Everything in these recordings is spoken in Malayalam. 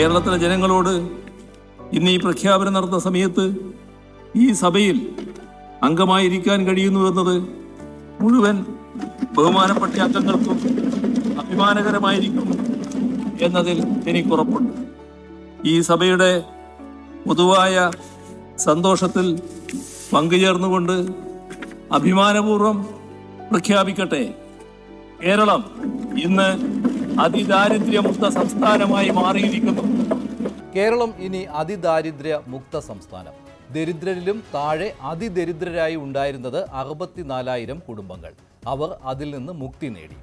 കേരളത്തിലെ ജനങ്ങളോട് ഇന്ന് ഈ പ്രഖ്യാപനം നടന്ന സമയത്ത് ഈ സഭയിൽ അംഗമായിരിക്കാൻ കഴിയുന്നുവെന്നത് മുഴുവൻ ബഹുമാനപ്പെട്ട അംഗങ്ങൾക്കും അഭിമാനകരമായിരിക്കും എന്നതിൽ എനിക്കുറപ്പുണ്ട്. ഈ സഭയുടെ പൊതുവായ സന്തോഷത്തിൽ പങ്കുചേർന്നുകൊണ്ട് അഭിമാനപൂർവ്വം പ്രഖ്യാപിക്കട്ടെ, കേരളം ഇന്ന് അതിദാരിദ്ര്യമുക്ത സംസ്ഥാനമായി മാറിയിരിക്കുന്നു. കേരളം ഇനി അതിദാരിദ്ര്യ മുക്ത സംസ്ഥാനം. ദരിദ്രരിലും താഴെ അതിദരിദ്രരായി ഉണ്ടായിരുന്നത് 64,000 കുടുംബങ്ങൾ. അവർ അതിൽ നിന്ന് മുക്തി നേടി.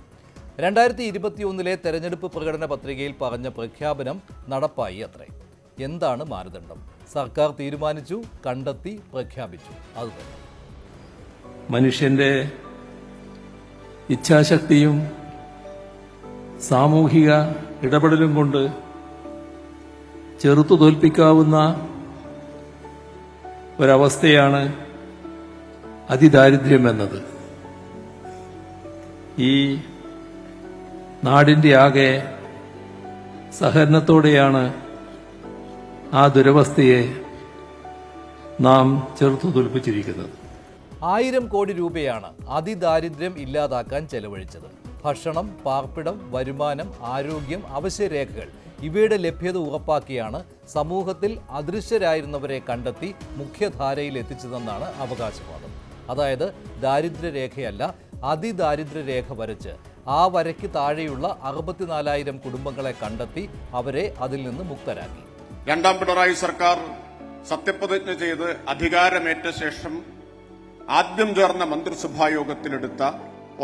2021 തെരഞ്ഞെടുപ്പ് പ്രകടന പത്രികയിൽ പറഞ്ഞ പ്രഖ്യാപനം നടപ്പായി അത്രേ. എന്താണ് മാനദണ്ഡം? സർക്കാർ തീരുമാനിച്ചു, കണ്ടെത്തി, പ്രഖ്യാപിച്ചു. അതുതന്നെ മനുഷ്യന്റെ ഇച്ഛാശക്തിയും സാമൂഹിക ഇടപെടലും കൊണ്ട് ചെറുത്തു തോൽപ്പിക്കാവുന്ന ഒരവസ്ഥയാണ് അതിദാരിദ്ര്യം എന്നത്. ഈ നാടിന്റെ ആകെ സഹകരണത്തോടെയാണ് ആ ദുരവസ്ഥയെ നാം ചെറുത്തു തോൽപ്പിച്ചിരിക്കുന്നത്. 1000 കോടി രൂപയാണ് അതിദാരിദ്ര്യം ഇല്ലാതാക്കാൻ ചെലവഴിച്ചത്. ഭക്ഷണം, പാർപ്പിടം, വരുമാനം, ആരോഗ്യം, അവശ്യരേഖകൾ ഇവയുടെ ലഭ്യത ഉറപ്പാക്കിയാണ് സമൂഹത്തിൽ അദൃശ്യരായിരുന്നവരെ കണ്ടെത്തി മുഖ്യധാരയിൽ എത്തിച്ചതെന്നാണ് അവകാശവാദം. അതായത് ദാരിദ്ര്യരേഖയല്ല, അതിദാരിദ്ര്യരേഖ വരച്ച് ആ വരയ്ക്ക് താഴെയുള്ള 64,000 കുടുംബങ്ങളെ കണ്ടെത്തി അവരെ അതിൽ നിന്ന് മുക്തരാക്കി. രണ്ടാം പിണറായി സർക്കാർ സത്യപ്രതിജ്ഞ ചെയ്ത് അധികാരമേറ്റ ശേഷം ആദ്യം ചേർന്ന മന്ത്രിസഭായോഗത്തിലെടുത്ത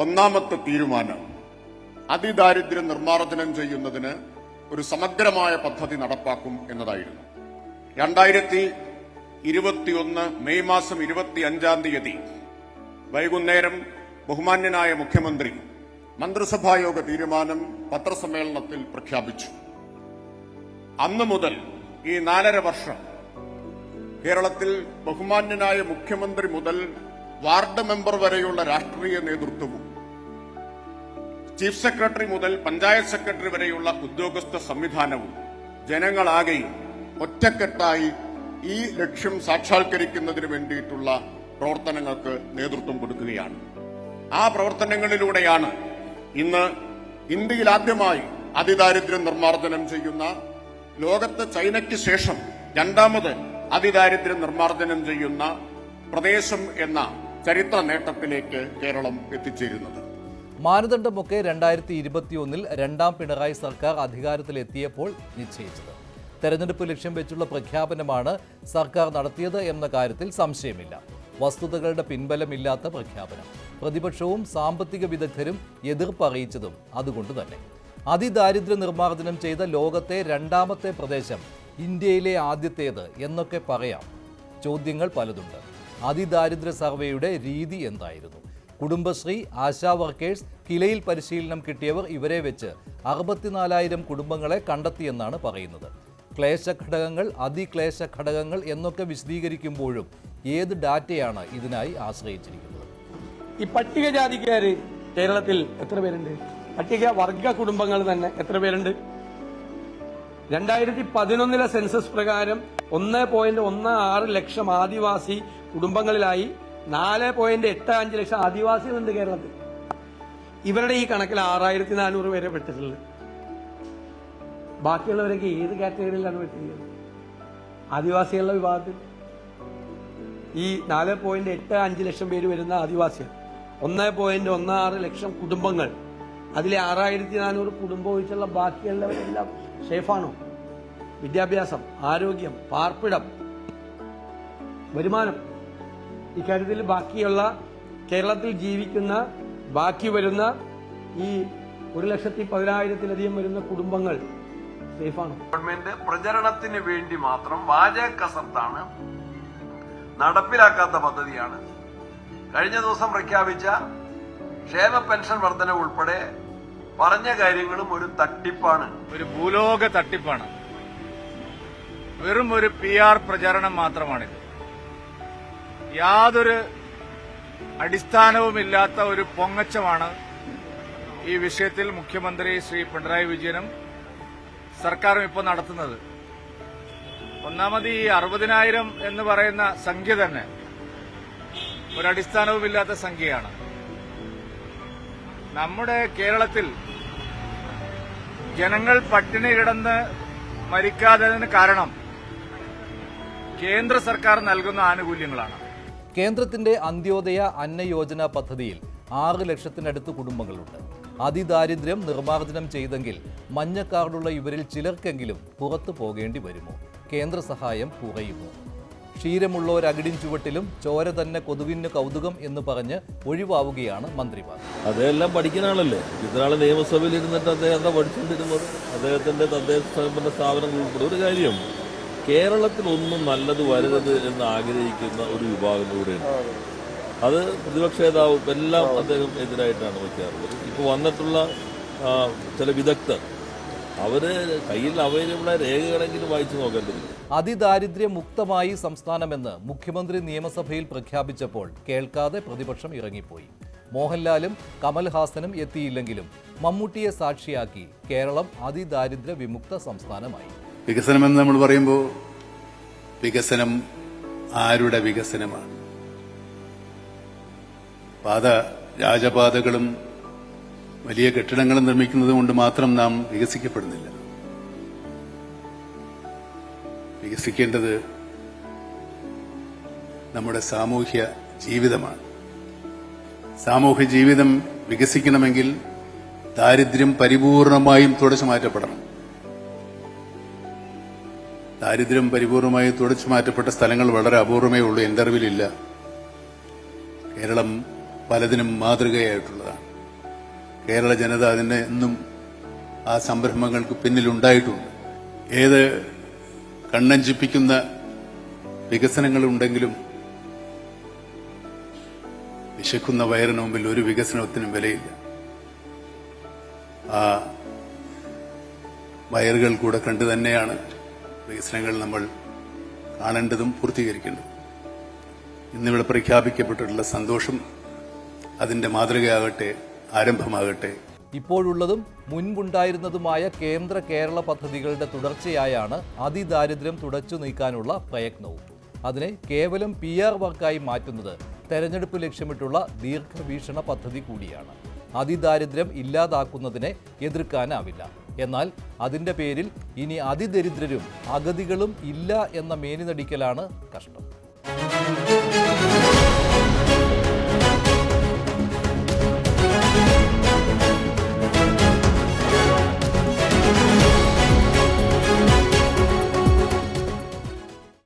ഒന്നാമത്തെ തീരുമാനം അതിദാരിദ്ര്യ നിർമ്മാർജ്ജനം ചെയ്യുന്നതിന് ഒരു സമഗ്രമായ പദ്ധതി നടപ്പാക്കും എന്നതായിരുന്നു. 2021 മെയ് മാസം 25-ാം തീയതി വൈകുന്നേരം ബഹുമാന്യനായ മുഖ്യമന്ത്രി മന്ത്രിസഭായോഗ തീരുമാനം പത്രസമ്മേളനത്തിൽ പ്രഖ്യാപിച്ചു. അന്നു മുതൽ ഈ 4.5 വർഷം കേരളത്തിൽ ബഹുമാന്യനായ മുഖ്യമന്ത്രി മുതൽ വാർഡ് മെമ്പർ വരെയുള്ള രാഷ്ട്രീയ നേതൃത്വവും ചീഫ് സെക്രട്ടറി മുതൽ പഞ്ചായത്ത് സെക്രട്ടറി വരെയുള്ള ഉദ്യോഗസ്ഥ സംവിധാനവും ജനങ്ങളാകെയും ഒറ്റക്കെട്ടായി ഈ ലക്ഷ്യം സാക്ഷാത്കരിക്കുന്നതിന് വേണ്ടിയിട്ടുള്ള പ്രവർത്തനങ്ങൾക്ക് നേതൃത്വം കൊടുക്കുകയാണ്. ആ പ്രവർത്തനങ്ങളിലൂടെയാണ് ഇന്ന് ഇന്ത്യയിൽ ആദ്യമായി അതിദാരിദ്ര്യം നിർമ്മാർജ്ജനം ചെയ്യുന്ന, ലോകത്ത് ചൈനയ്ക്ക് ശേഷം രണ്ടാമത് അതിദാരിദ്ര്യം നിർമ്മാർജ്ജനം ചെയ്യുന്ന പ്രദേശം എന്ന ചരിത്ര നേട്ടത്തിലേക്ക് കേരളം എത്തിച്ചേരുന്നത്. മാനദണ്ഡമൊക്കെ 2021 രണ്ടാം പിണറായി സർക്കാർ അധികാരത്തിലെത്തിയപ്പോൾ നിശ്ചയിച്ചത്. തെരഞ്ഞെടുപ്പ് ലക്ഷ്യം വെച്ചുള്ള പ്രഖ്യാപനമാണ് സർക്കാർ നടത്തിയത് എന്ന കാര്യത്തിൽ സംശയമില്ല. വസ്തുതകളുടെ പിൻബലമില്ലാത്ത പ്രഖ്യാപനം. പ്രതിപക്ഷവും സാമ്പത്തിക വിദഗ്ധരും എതിർപ്പ് അറിയിച്ചതും അതുകൊണ്ട് തന്നെ. അതിദാരിദ്ര്യ നിർമ്മാർജ്ജനം ചെയ്ത ലോകത്തെ 2ാമത്തെ പ്രദേശം, ഇന്ത്യയിലെ ആദ്യത്തേത് എന്നൊക്കെ പറയാം. ചോദ്യങ്ങൾ പലതുണ്ട്. അതിദാരിദ്ര്യ സർവേയുടെ രീതി എന്തായിരുന്നു? കുടുംബശ്രീ, ആശാ വർക്കേഴ്സ്, കിലയിൽ പരിശീലനം കിട്ടിയവർ ഇവരെ വെച്ച് 64,000 കുടുംബങ്ങളെ കണ്ടെത്തിയെന്നാണ് പറയുന്നത്. ക്ലേശഘടകങ്ങൾ, അതിക്ലേശ ഘടകങ്ങൾ എന്നൊക്കെ വിശദീകരിക്കുമ്പോഴും ഏത് ഡാറ്റയാണ് ഇതിനായി ആശ്രയിച്ചിരിക്കുന്നത്? ഈ പട്ടികജാതിക്കാര് കേരളത്തിൽ എത്ര പേരുണ്ട്? പട്ടിക വർഗ കുടുംബങ്ങൾ തന്നെ എത്ര പേരുണ്ട്? 2011 സെൻസസ് പ്രകാരം 1.16 ലക്ഷം ആദിവാസി കുടുംബങ്ങളിലായി 4.85 ലക്ഷം ആദിവാസികളുണ്ട് കേരളത്തിൽ. ഇവരുടെ ഈ കണക്കിൽ 6,400 പേരെ പെട്ടിട്ടുള്ളത്. ബാക്കിയുള്ളവരൊക്കെ ഏത് കാറ്റഗറിയിലാണ് പെട്ടിരിക്കുന്നത്? ആദിവാസികളുടെ വിഭാഗത്തിൽ ഈ 4.85 ലക്ഷം പേര് വരുന്ന ആദിവാസികൾ, 1.16 ലക്ഷം കുടുംബങ്ങൾ, അതിലെ 6,400 കുടുംബം ഒഴിച്ചുള്ള ബാക്കിയുള്ളവരെല്ലാം സേഫാണോ? വിദ്യാഭ്യാസം, ആരോഗ്യം, പാർപ്പിടം, വരുമാനം, ഇക്കാര്യത്തിൽ ബാക്കിയുള്ള കേരളത്തിൽ ജീവിക്കുന്ന ബാക്കി വരുന്ന ഈ 1,10,10,000-ലധികം വരുന്ന കുടുംബങ്ങൾ സേഫാണോ? ഗവൺമെന്റ് പ്രചരണത്തിന് വേണ്ടി മാത്രം വാചക കസർത്താണ്, നടപ്പിലാക്കാത്ത പദ്ധതിയാണ്. കഴിഞ്ഞ ദിവസം പ്രഖ്യാപിച്ച ക്ഷേമ പെൻഷൻ വർധന ഉൾപ്പെടെ പറഞ്ഞ കാര്യങ്ങളും ഒരു തട്ടിപ്പാണ്, ഒരു ഭൂലോക തട്ടിപ്പാണ്. വെറും ഒരു PR പ്രചരണം മാത്രമാണിത്. യാതൊരു അടിസ്ഥാനവുമില്ലാത്ത ഒരു പൊങ്ങച്ചമാണ് ഈ വിഷയത്തിൽ മുഖ്യമന്ത്രി ശ്രീ പിണറായി വിജയനും സർക്കാരും ഇപ്പോൾ നടത്തുന്നത്. ഒന്നാമത് ഈ 60,000 എന്ന് പറയുന്ന സംഖ്യ തന്നെ ഒരടിസ്ഥാനവുമില്ലാത്ത സംഖ്യയാണ്. നമ്മുടെ കേരളത്തിൽ ജനങ്ങൾ പട്ടിണി കിടന്ന് മരിക്കാത്തതിന് കാരണം കേന്ദ്ര സർക്കാർ നൽകുന്ന ആനുകൂല്യങ്ങളാണ്. കേന്ദ്രത്തിന്റെ അന്ത്യോദയ അന്ന യോജന പദ്ധതിയിൽ 6 ലക്ഷത്തിനടുത്ത് കുടുംബങ്ങളുണ്ട്. അതിദാരിദ്ര്യം നിർമ്മാർജ്ജനം ചെയ്തെങ്കിൽ മഞ്ഞ കാർഡുള്ള ഇവരിൽ ചിലർക്കെങ്കിലും പുറത്തു പോകേണ്ടി വരുമോ? കേന്ദ്ര സഹായം കുറയുമോ? ക്ഷീരമുള്ളോരകിടിൻ ചുവട്ടിലും ചോര തന്നെ കൊതുകിന് കൗതുകം എന്ന് പറഞ്ഞ് ഒഴിവാവുകയാണ് മന്ത്രിമാർ. അദ്ദേഹം പഠിക്കുന്ന ആളല്ലേ. ഇത്രനാള് നിയമസഭയിൽ ഇരുന്നിട്ട് അദ്ദേഹം എന്താ പഠിച്ചുകൊണ്ടിരുന്നത്? അദ്ദേഹത്തിന്റെ തദ്ദേശ സ്വയംഭരണ സ്ഥാപനങ്ങൾ ഉൾപ്പെടെ ഒരു കാര്യം, കേരളത്തിൽ ഒന്നും നല്ലത് വരരുത് എന്ന് ആഗ്രഹിക്കുന്ന ഒരു വിഭാഗം കൂടെയുണ്ട്. അത് പ്രതിപക്ഷ നേതാവും എല്ലാം അദ്ദേഹം എതിരായിട്ടാണ് വയ്ക്കാറുള്ളത്. ഇപ്പോൾ വന്നിട്ടുള്ള ചില വിദഗ്ധർ അവര് കയ്യിൽ അവൈലബിളായ രേഖകളെങ്കിലും വായിച്ചു നോക്കേണ്ടതില്ല. അതിദാരിദ്ര്യമുക്തമായി സംസ്ഥാനമെന്ന് മുഖ്യമന്ത്രി നിയമസഭയിൽ പ്രഖ്യാപിച്ചപ്പോൾ കേൾക്കാതെ പ്രതിപക്ഷം ഇറങ്ങിപ്പോയി. മോഹൻലാലും കമൽഹാസനും എത്തിയില്ലെങ്കിലും മമ്മൂട്ടിയെ സാക്ഷിയാക്കി കേരളം അതിദാരിദ്ര്യ വിമുക്ത സംസ്ഥാനമായി. വികസനമെന്ന് നമ്മൾ പറയുമ്പോൾ വികസനം ആരുടെ വികസനമാണ്? രാജപാതകളും വലിയ കെട്ടിടങ്ങളും നിർമ്മിക്കുന്നത് കൊണ്ട് മാത്രം നാം വികസിക്കപ്പെടുന്നില്ല. വികസിക്കേണ്ടത് നമ്മുടെ സാമൂഹ്യ ജീവിതമാണ്. സാമൂഹ്യ ജീവിതം വികസിക്കണമെങ്കിൽ ദാരിദ്ര്യം പരിപൂർണമായും തുടച്ചു മാറ്റപ്പെടണം. ദാരിദ്ര്യം പരിപൂർണമായി തുടച്ചു മാറ്റപ്പെട്ട സ്ഥലങ്ങൾ വളരെ അപൂർവമേ ഉള്ളൂ. എന്റെ അറിവിലില്ല. കേരളം പലതിനും മാതൃകയായിട്ടുള്ളതാണ്. കേരള ജനത അതിന് എന്നും ആ സംരംഭങ്ങൾക്ക് പിന്നിലുണ്ടായിട്ടുണ്ട്. ഏത് കണ്ണഞ്ചിപ്പിക്കുന്ന വികസനങ്ങളുണ്ടെങ്കിലും വിശക്കുന്ന വയറിന് മുമ്പിൽ ഒരു വികസനത്തിനും വിലയില്ല. ആ വയറുകൾ കൂടെ കണ്ടു തന്നെയാണ് വികസനങ്ങൾ നമ്മൾ കാണേണ്ടതും പൂർത്തീകരിക്കേണ്ടതും. ഇന്നിവിടെ പ്രഖ്യാപിക്കപ്പെട്ടിട്ടുള്ള സന്തോഷം അതിന്റെ മാതൃകയാകട്ടെ, ആരംഭമാകട്ടെ. ഇപ്പോഴുള്ളതും മുൻപുണ്ടായിരുന്നതുമായ കേന്ദ്ര കേരള പദ്ധതികളുടെ തുടർച്ചയായാണ് അതിദാരിദ്ര്യം തുടച്ചു നീക്കാനുള്ള പ്രയത്നവും. അതിനെ കേവലം PR വർക്കായി മാറ്റുന്നത് തെരഞ്ഞെടുപ്പ് ലക്ഷ്യമിട്ടുള്ള ദീർഘവീക്ഷണ പദ്ധതി കൂടിയാണ്. അതിദാരിദ്ര്യം ഇല്ലാതാക്കുന്നതിനെ എതിർക്കാനാവില്ല. എന്നാൽ അതിന്റെ പേരിൽ ഇനി അതിദരിദ്രരും അഗതികളും ഇല്ല എന്ന മേനി നടിക്കലാണ് കഷ്ടം.